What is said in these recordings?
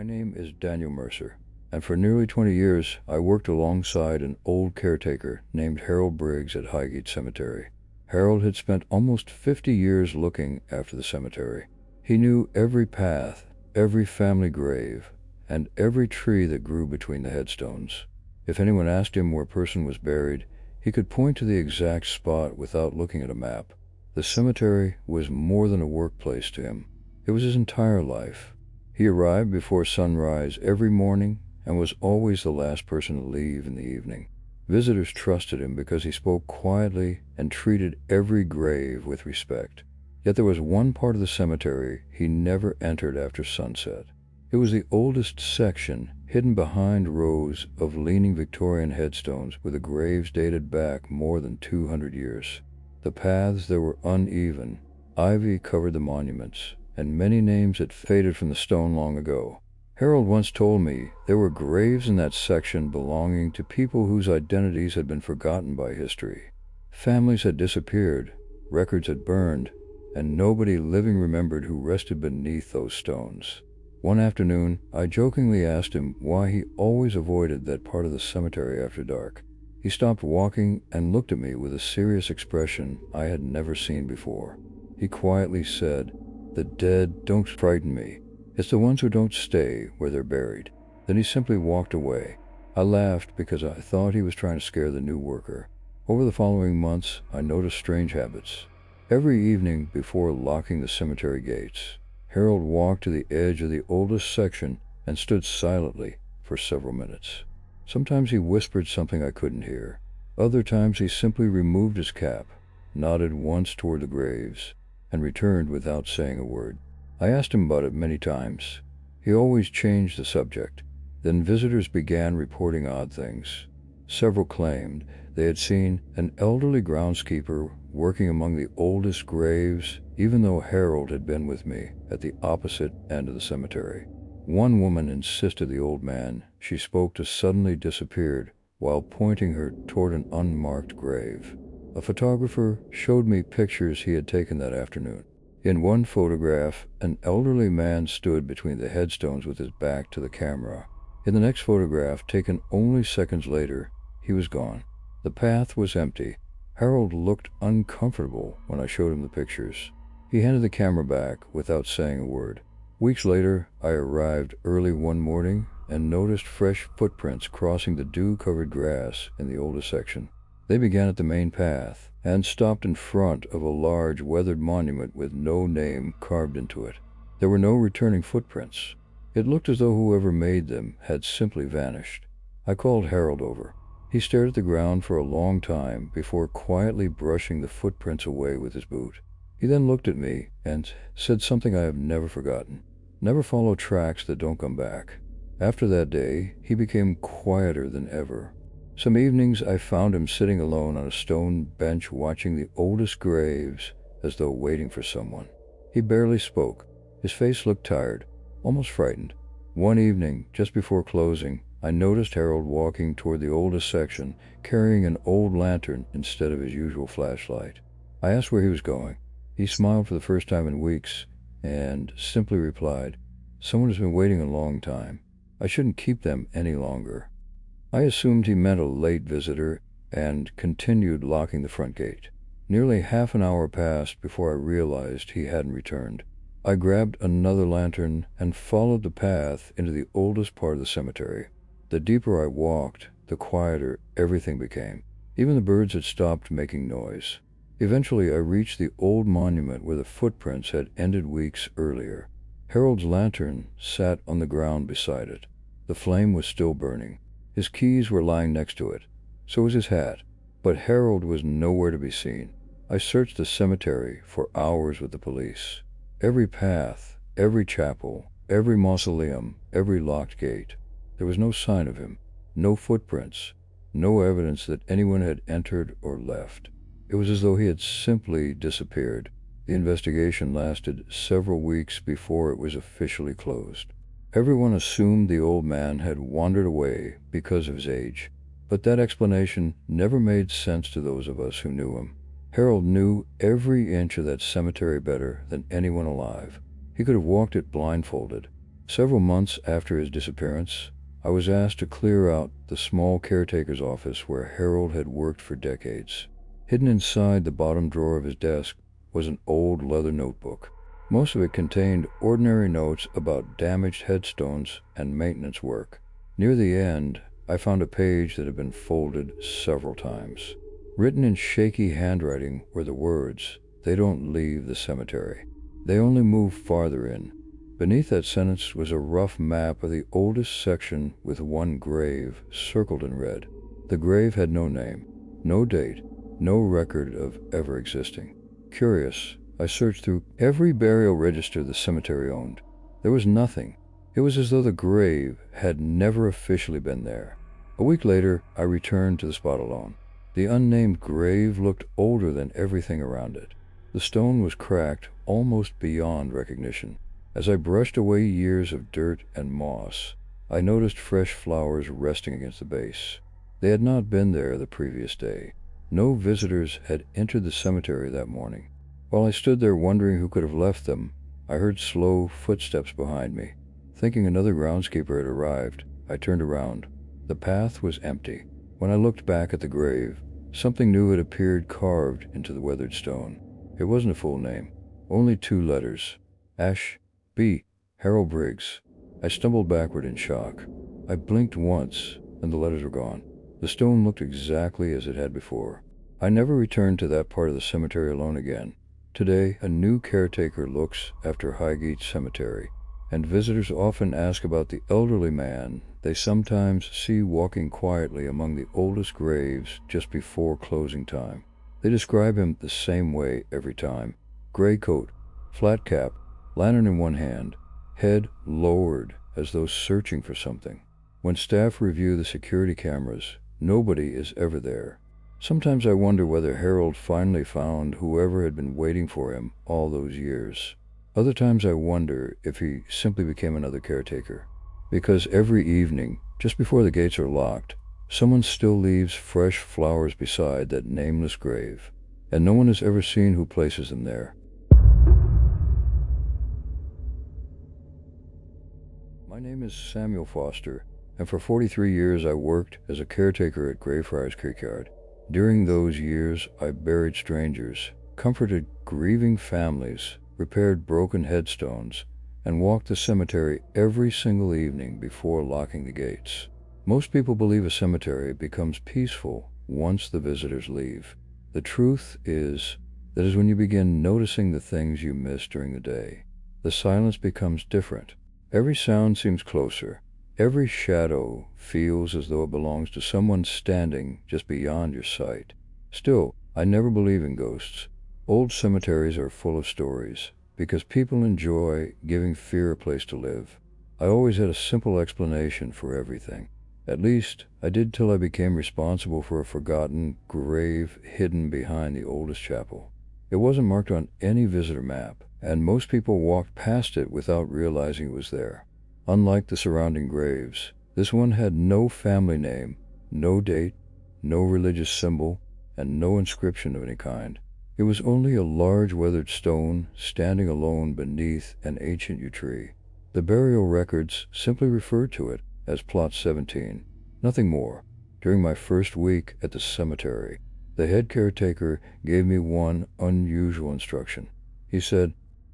name is Daniel Mercer, and for nearly 20 years I worked alongside an old caretaker named Harold Briggs at Highgate Cemetery. Harold had spent almost 50 years looking after the cemetery. He knew every path, every family grave, and every tree that grew between the headstones. If anyone asked him where a person was buried, he could point to the exact spot without looking at a map. The cemetery was more than a workplace to him. It was his entire life. He arrived before sunrise every morning and was always the last person to leave in the evening. Visitors trusted him because he spoke quietly and treated every grave with respect. Yet there was one part of the cemetery he never entered after sunset. It was the oldest section, hidden behind rows of leaning Victorian headstones where the graves dated back more than 200 years. The paths there were uneven, ivy covered the monuments, and many names had faded from the stone long ago. Harold once told me there were graves in that section belonging to people whose identities had been forgotten by history. Families had disappeared, records had burned, and nobody living remembered who rested beneath those stones. One afternoon, I jokingly asked him why he always avoided that part of the cemetery after dark. He stopped walking and looked at me with a serious expression I had never seen before. He quietly said, "The dead don't frighten me. It's the ones who don't stay where they're buried." Then he simply walked away. I laughed because I thought he was trying to scare the new worker. Over the following months, I noticed strange habits. Every evening before locking the cemetery gates, Harold walked to the edge of the oldest section and stood silently for several minutes. Sometimes he whispered something I couldn't hear. Other times he simply removed his cap, nodded once toward the graves, and returned without saying a word. I asked him about it many times. He always changed the subject. Then visitors began reporting odd things. Several claimed they had seen an elderly groundskeeper working among the oldest graves, even though Harold had been with me at the opposite end of the cemetery. One woman insisted the old man she spoke to suddenly disappeared while pointing her toward an unmarked grave. A photographer showed me pictures he had taken that afternoon. In one photograph, an elderly man stood between the headstones with his back to the camera. In the next photograph, taken only seconds later, he was gone. The path was empty. Harold looked uncomfortable when I showed him the pictures. He handed the camera back without saying a word. Weeks later, I arrived early one morning and noticed fresh footprints crossing the dew-covered grass in the oldest section. They began at the main path and stopped in front of a large weathered monument with no name carved into it. There were no returning footprints. It looked as though whoever made them had simply vanished. I called Harold over. He stared at the ground for a long time before quietly brushing the footprints away with his boot. He then looked at me and said something I have never forgotten. "Never follow tracks that don't come back." After that day, he became quieter than ever. Some evenings I found him sitting alone on a stone bench watching the oldest graves as though waiting for someone. He barely spoke. His face looked tired, almost frightened. One evening, just before closing, I noticed Harold walking toward the oldest section, carrying an old lantern instead of his usual flashlight. I asked where he was going. He smiled for the first time in weeks and simply replied, "Someone has been waiting a long time. I shouldn't keep them any longer." I assumed he meant a late visitor and continued locking the front gate. Nearly half an hour passed before I realized he hadn't returned. I grabbed another lantern and followed the path into the oldest part of the cemetery. The deeper I walked, the quieter everything became. Even the birds had stopped making noise. Eventually, I reached the old monument where the footprints had ended weeks earlier. Harold's lantern sat on the ground beside it. The flame was still burning. His keys were lying next to it. So was his hat. But Harold was nowhere to be seen. I searched the cemetery for hours with the police. Every path, every chapel, every mausoleum, every locked gate. There was no sign of him. No footprints. No evidence that anyone had entered or left. It was as though he had simply disappeared. The investigation lasted several weeks before it was officially closed. Everyone assumed the old man had wandered away because of his age, but that explanation never made sense to those of us who knew him. Harold knew every inch of that cemetery better than anyone alive. He could have walked it blindfolded. Several months after his disappearance, I was asked to clear out the small caretaker's office where Harold had worked for decades. Hidden inside the bottom drawer of his desk was an old leather notebook. Most of it contained ordinary notes about damaged headstones and maintenance work. Near the end, I found a page that had been folded several times. Written in shaky handwriting were the words, "They don't leave the cemetery. They only move farther in." Beneath that sentence was a rough map of the oldest section with one grave circled in red. The grave had no name, no date, no record of ever existing. Curious, I searched through every burial register the cemetery owned. There was nothing. It was as though the grave had never officially been there. A week later, I returned to the spot alone. The unnamed grave looked older than everything around it. The stone was cracked almost beyond recognition. As I brushed away years of dirt and moss, I noticed fresh flowers resting against the base. They had not been there the previous day. No visitors had entered the cemetery that morning. While I stood there wondering who could have left them, I heard slow footsteps behind me. Thinking another groundskeeper had arrived, I turned around. The path was empty. When I looked back at the grave, something new had appeared carved into the weathered stone. It wasn't a full name, only 2 letters. Ash B. Harold Briggs. I stumbled backward in shock. I blinked once, and the letters were gone. The stone looked exactly as it had before. I never returned to that part of the cemetery alone again. Today, a new caretaker looks after Highgate Cemetery, and visitors often ask about the elderly man they sometimes see walking quietly among the oldest graves just before closing time. They describe him the same way every time. Gray coat, flat cap, lantern in one hand, head lowered as though searching for something. When staff review the security cameras, nobody is ever there. Sometimes I wonder whether Harold finally found whoever had been waiting for him all those years. Other times I wonder if he simply became another caretaker. Because every evening, just before the gates are locked, someone still leaves fresh flowers beside that nameless grave, and no one has ever seen who places them there. My name is Samuel Foster, and for 43 years I worked as a caretaker at Greyfriars Kirkyard. During those years, I buried strangers, comforted grieving families, repaired broken headstones, and walked the cemetery every single evening before locking the gates. Most people believe a cemetery becomes peaceful once the visitors leave. The truth is that is when you begin noticing the things you miss during the day. The silence becomes different. Every sound seems closer. Every shadow feels as though it belongs to someone standing just beyond your sight. Still, I never believe in ghosts. Old cemeteries are full of stories, because people enjoy giving fear a place to live. I always had a simple explanation for everything. At least, I did till I became responsible for a forgotten grave hidden behind the oldest chapel. It wasn't marked on any visitor map, and most people walked past it without realizing it was there. Unlike the surrounding graves, this one had no family name, no date, no religious symbol, and no inscription of any kind. It was only a large weathered stone standing alone beneath an ancient yew tree. The burial records simply referred to it as Plot 17, nothing more. During my first week at the cemetery, the head caretaker gave me one unusual instruction. He said,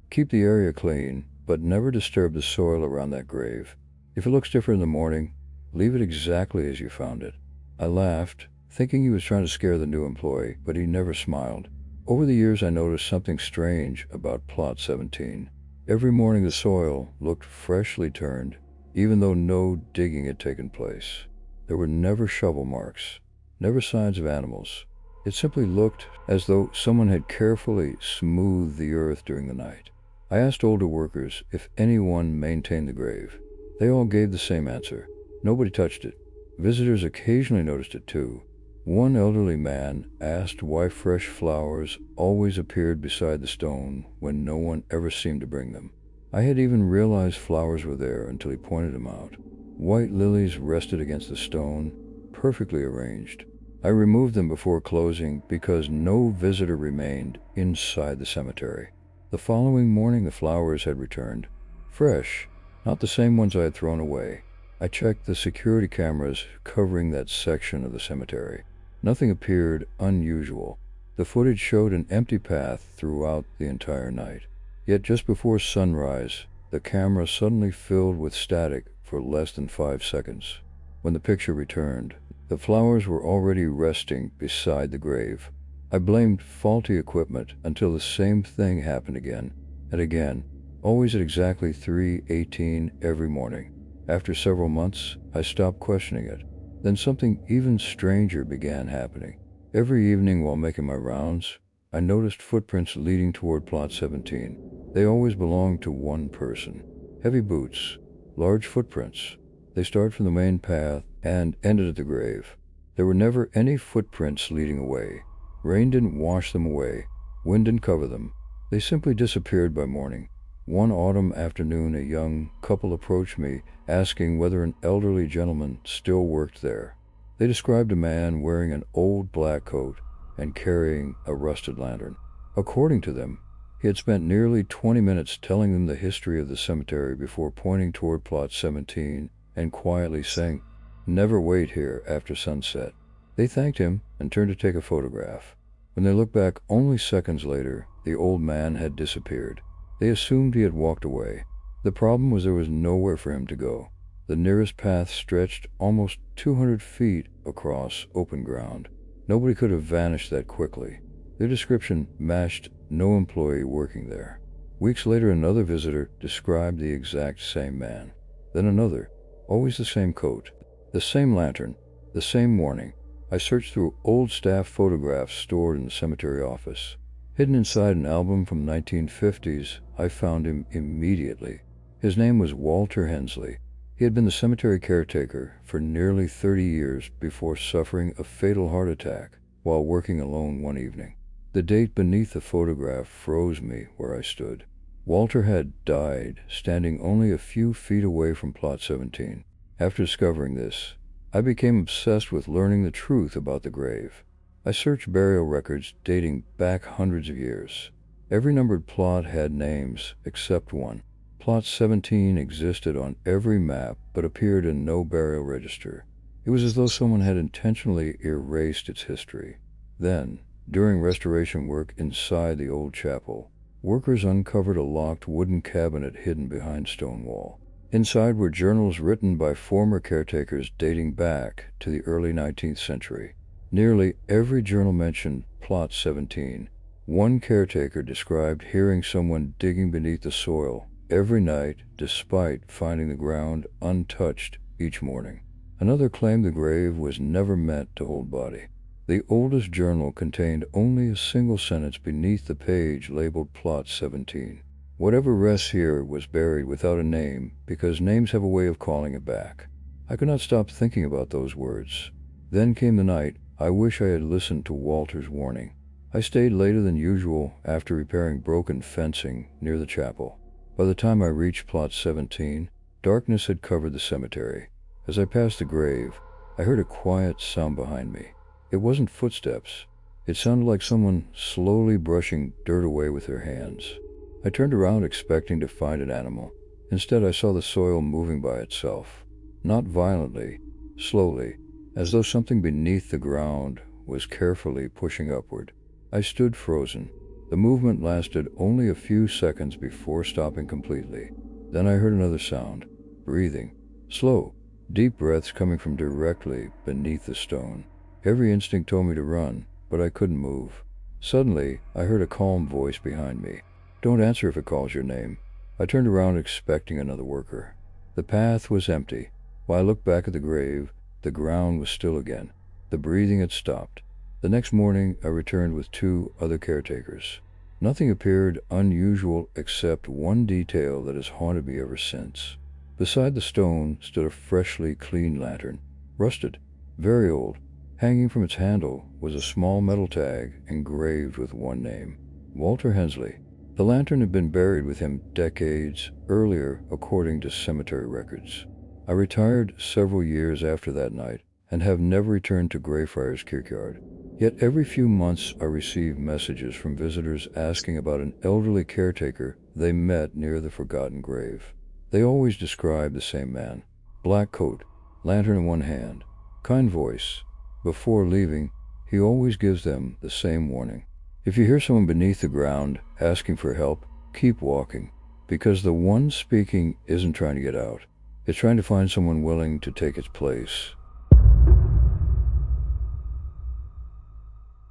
"Keep the area clean, but never disturb the soil around that grave. If it looks different in the morning, leave it exactly as you found it." I laughed, thinking he was trying to scare the new employee, but he never smiled. Over the years I noticed something strange about Plot 17. Every morning the soil looked freshly turned, even though no digging had taken place. There were never shovel marks, never signs of animals. It simply looked as though someone had carefully smoothed the earth during the night. I asked older workers if anyone maintained the grave. They all gave the same answer. Nobody touched it. Visitors occasionally noticed it too. One elderly man asked why fresh flowers always appeared beside the stone when no one ever seemed to bring them. I had even realized flowers were there until he pointed them out. White lilies rested against the stone, perfectly arranged. I removed them before closing because no visitor remained inside the cemetery. The following morning the flowers had returned, fresh, Not the same ones I had thrown away. I checked the security cameras covering that section of the cemetery. Nothing appeared unusual. The footage showed an empty path throughout the entire night. Yet just before sunrise, the camera suddenly filled with static for less than 5 seconds. When the picture returned, the flowers were already resting beside the grave. I blamed faulty equipment until the same thing happened again and again, always at exactly 3:18 every morning. After several months, I stopped questioning it. Then something even stranger began happening. Every evening while making my rounds, I noticed footprints leading toward Plot 17. They always belonged to one person. Heavy boots, large footprints. They started from the main path and ended at the grave. There were never any footprints leading away. Rain didn't wash them away. Wind didn't cover them. They simply disappeared by morning. One autumn afternoon, a young couple approached me, asking whether an elderly gentleman still worked there. They described a man wearing an old black coat and carrying a rusted lantern. According to them, he had spent nearly 20 minutes telling them the history of the cemetery before pointing toward Plot 17 and quietly saying, "Never wait here after sunset." They thanked him and turned to take a photograph. When they looked back only seconds later, the old man had disappeared. They assumed he had walked away. The problem was there was nowhere for him to go. The nearest path stretched almost 200 feet across open ground. Nobody could have vanished that quickly. Their description matched no employee working there. Weeks later, another visitor described the exact same man. Then another, always the same coat, the same lantern, the same warning. I searched through old staff photographs stored in the cemetery office. Hidden inside an album from the 1950s, I found him immediately. His name was Walter Hensley. He had been the cemetery caretaker for nearly 30 years before suffering a fatal heart attack while working alone one evening. The date beneath the photograph froze me where I stood. Walter had died standing only a few feet away from Plot 17. After discovering this, I became obsessed with learning the truth about the grave. I searched burial records dating back hundreds of years. Every numbered plot had names except one. Plot 17 existed on every map but appeared in no burial register. It was as though someone had intentionally erased its history. Then, during restoration work inside the old chapel, workers uncovered a locked wooden cabinet hidden behind stone wall. Inside were journals written by former caretakers dating back to the early 19th century. Nearly every journal mentioned Plot 17. One caretaker described hearing someone digging beneath the soil every night despite finding the ground untouched each morning. Another claimed the grave was never meant to hold body. The oldest journal contained only a single sentence beneath the page labeled Plot 17. Whatever rests here was buried without a name because names have a way of calling it back. I could not stop thinking about those words. Then came the night I wish I had listened to Walter's warning. I stayed later than usual after repairing broken fencing near the chapel. By the time I reached Plot 17, darkness had covered the cemetery. As I passed the grave, I heard a quiet sound behind me. It wasn't footsteps. It sounded like someone slowly brushing dirt away with their hands. I turned around expecting to find an animal. Instead, I saw the soil moving by itself. Not violently, slowly, as though something beneath the ground was carefully pushing upward. I stood frozen. The movement lasted only a few seconds before stopping completely. Then I heard another sound, breathing, slow, deep breaths coming from directly beneath the stone. Every instinct told me to run, but I couldn't move. Suddenly, I heard a calm voice behind me. "Don't answer if it calls your name." I turned around expecting another worker. The path was empty. While I looked back at the grave, the ground was still again. The breathing had stopped. The next morning, I returned with 2 other caretakers. Nothing appeared unusual except one detail that has haunted me ever since. Beside the stone stood a freshly cleaned lantern, rusted, very old. Hanging from its handle was a small metal tag engraved with one name, Walter Hensley. The lantern had been buried with him decades earlier, according to cemetery records. I retired several years after that night and have never returned to Greyfriars Kirkyard. Yet every few months I receive messages from visitors asking about an elderly caretaker they met near the forgotten grave. They always describe the same man. Black coat, lantern in one hand, kind voice. Before leaving, he always gives them the same warning. If you hear someone beneath the ground asking for help, keep walking, because the one speaking isn't trying to get out. It's trying to find someone willing to take its place.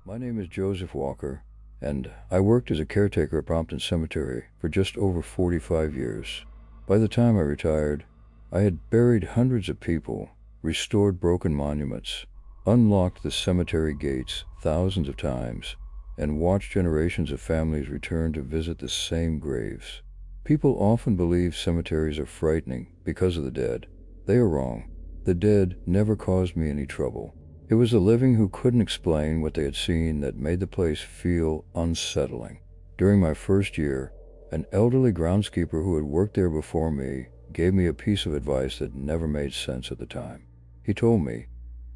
My name is Joseph Walker, and I worked as a caretaker at Brompton Cemetery for just over 45 years. By the time I retired, I had buried hundreds of people, restored broken monuments, unlocked the cemetery gates thousands of times, and watched generations of families return to visit the same graves. People often believe cemeteries are frightening because of the dead. They are wrong. The dead never caused me any trouble. It was the living who couldn't explain what they had seen that made the place feel unsettling. During my first year, an elderly groundskeeper who had worked there before me gave me a piece of advice that never made sense at the time. He told me,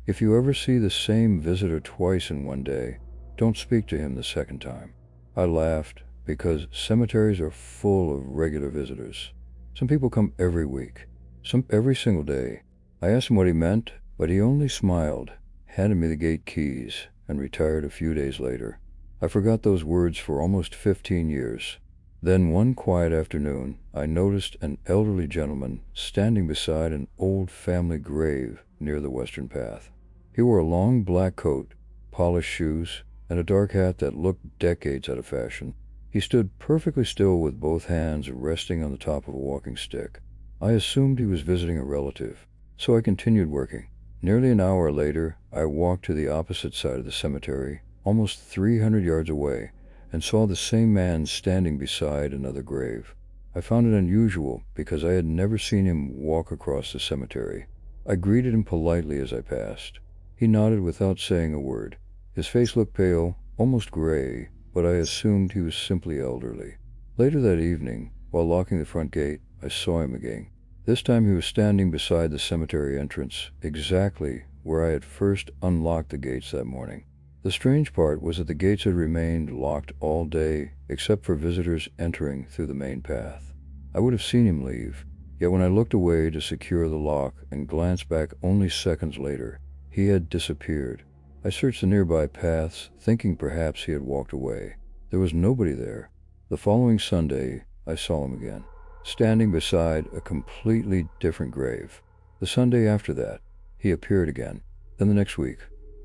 if you ever see the same visitor twice in one day, don't speak to him the second time. I laughed because cemeteries are full of regular visitors. Some people come every week, some every single day. I asked him what he meant, but he only smiled, handed me the gate keys, and retired a few days later. I forgot those words for almost 15 years. Then one quiet afternoon, I noticed an elderly gentleman standing beside an old family grave near the western path. He wore a long black coat, polished shoes, and a dark hat that looked decades out of fashion. He stood perfectly still with both hands resting on the top of a walking stick. I assumed he was visiting a relative, so I continued working. Nearly an hour later, I walked to the opposite side of the cemetery, almost 300 yards away, and saw the same man standing beside another grave. I found it unusual because I had never seen him walk across the cemetery. I greeted him politely as I passed. He nodded without saying a word. His face looked pale, almost gray, but I assumed he was simply elderly. Later that evening, while locking the front gate, I saw him again. This time he was standing beside the cemetery entrance, exactly where I had first unlocked the gates that morning. The strange part was that the gates had remained locked all day, except for visitors entering through the main path. I would have seen him leave, yet when I looked away to secure the lock and glanced back only seconds later, he had disappeared. I searched the nearby paths, thinking perhaps he had walked away. There was nobody there. The following Sunday, I saw him again, standing beside a completely different grave. The Sunday after that, he appeared again. Then the next week,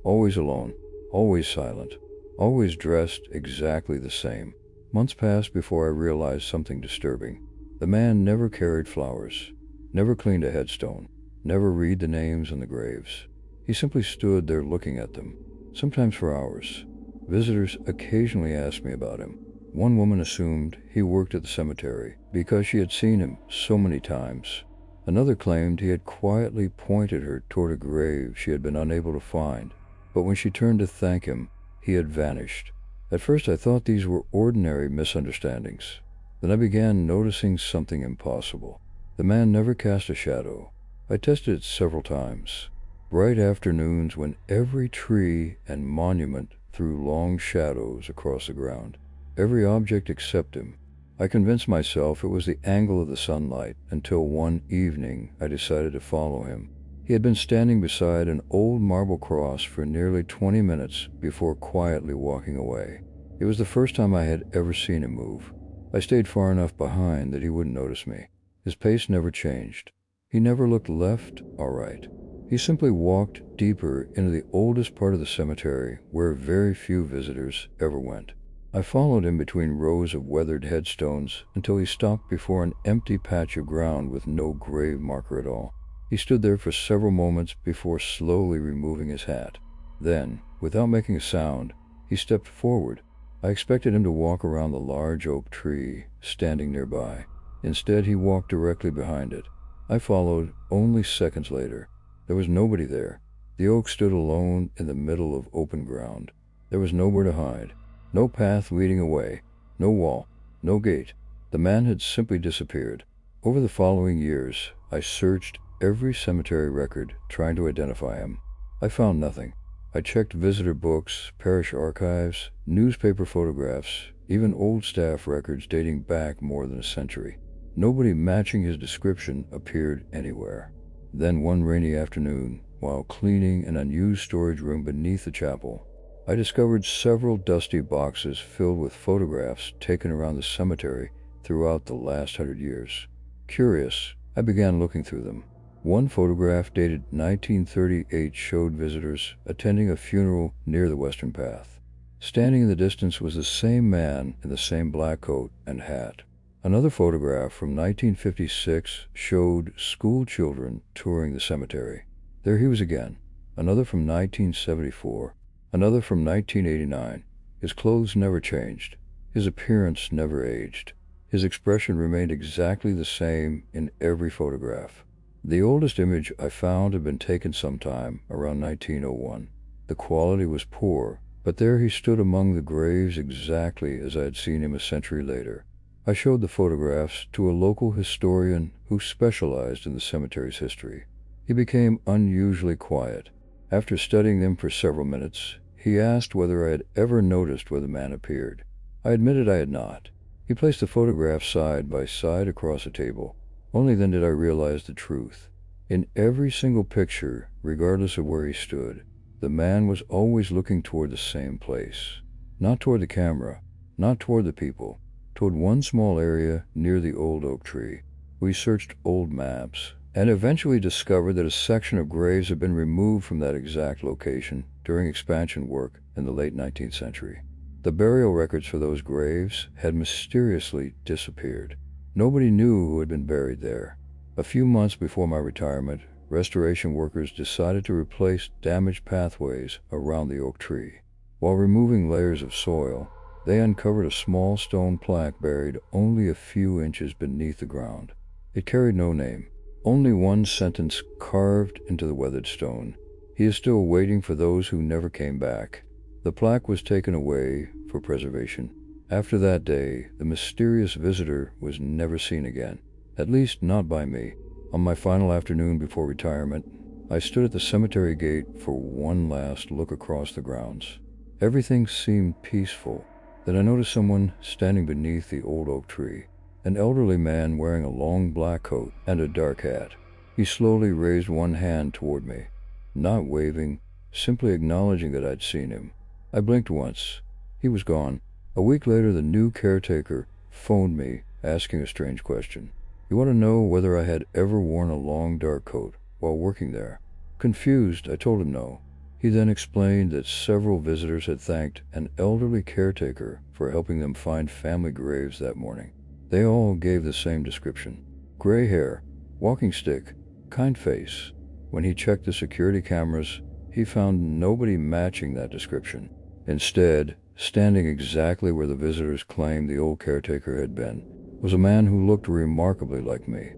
always alone, always silent, always dressed exactly the same. Months passed before I realized something disturbing. The man never carried flowers, never cleaned a headstone, never read the names on the graves. He simply stood there looking at them, sometimes for hours. Visitors occasionally asked me about him. One woman assumed he worked at the cemetery because she had seen him so many times. Another claimed he had quietly pointed her toward a grave she had been unable to find, but when she turned to thank him, he had vanished. At first I thought these were ordinary misunderstandings. Then I began noticing something impossible. The man never cast a shadow. I tested it several times. Bright afternoons when every tree and monument threw long shadows across the ground. Every object except him. I convinced myself it was the angle of the sunlight until one evening I decided to follow him. He had been standing beside an old marble cross for nearly 20 minutes before quietly walking away. It was the first time I had ever seen him move. I stayed far enough behind that he wouldn't notice me. His pace never changed. He never looked left or right. He simply walked deeper into the oldest part of the cemetery where very few visitors ever went. I followed him between rows of weathered headstones until he stopped before an empty patch of ground with no grave marker at all. He stood there for several moments before slowly removing his hat. Then, without making a sound, he stepped forward. I expected him to walk around the large oak tree standing nearby. Instead, he walked directly behind it. I followed only seconds later. There was nobody there. The oak stood alone in the middle of open ground. There was nowhere to hide. No path leading away. No wall. No gate. The man had simply disappeared. Over the following years, I searched every cemetery record trying to identify him. I found nothing. I checked visitor books, parish archives, newspaper photographs, even old staff records dating back more than a century. Nobody matching his description appeared anywhere. Then one rainy afternoon, while cleaning an unused storage room beneath the chapel, I discovered several dusty boxes filled with photographs taken around the cemetery throughout the last 100 years. Curious, I began looking through them. One photograph dated 1938 showed visitors attending a funeral near the Western Path. Standing in the distance was the same man in the same black coat and hat. Another photograph from 1956 showed school children touring the cemetery. There he was again. Another from 1974. Another from 1989. His clothes never changed. His appearance never aged. His expression remained exactly the same in every photograph. The oldest image I found had been taken sometime around 1901. The quality was poor, but there he stood among the graves exactly as I had seen him a century later. I showed the photographs to a local historian who specialized in the cemetery's history. He became unusually quiet. After studying them for several minutes, he asked whether I had ever noticed where the man appeared. I admitted I had not. He placed the photographs side by side across a table. Only then did I realize the truth. In every single picture, regardless of where he stood, the man was always looking toward the same place. Not toward the camera, not toward the people, toward one small area near the old oak tree. We searched old maps, and eventually discovered that a section of graves had been removed from that exact location during expansion work in the late 19th century. The burial records for those graves had mysteriously disappeared. Nobody knew who had been buried there. A few months before my retirement, restoration workers decided to replace damaged pathways around the oak tree. While removing layers of soil, they uncovered a small stone plaque buried only a few inches beneath the ground. It carried no name, only one sentence carved into the weathered stone: "He is still waiting for those who never came back." The plaque was taken away for preservation. After that day, the mysterious visitor was never seen again, at least not by me. On my final afternoon before retirement, I stood at the cemetery gate for one last look across the grounds. Everything seemed peaceful. Then I noticed someone standing beneath the old oak tree, an elderly man wearing a long black coat and a dark hat. He slowly raised one hand toward me, not waving, simply acknowledging that I'd seen him. I blinked once. He was gone. A week later, the new caretaker phoned me, asking a strange question. He wanted to know whether I had ever worn a long dark coat while working there. Confused, I told him no. He then explained that several visitors had thanked an elderly caretaker for helping them find family graves that morning. They all gave the same description: gray hair, walking stick, kind face. When he checked the security cameras, he found nobody matching that description. Instead, standing exactly where the visitors claimed the old caretaker had been, was a man who looked remarkably like me.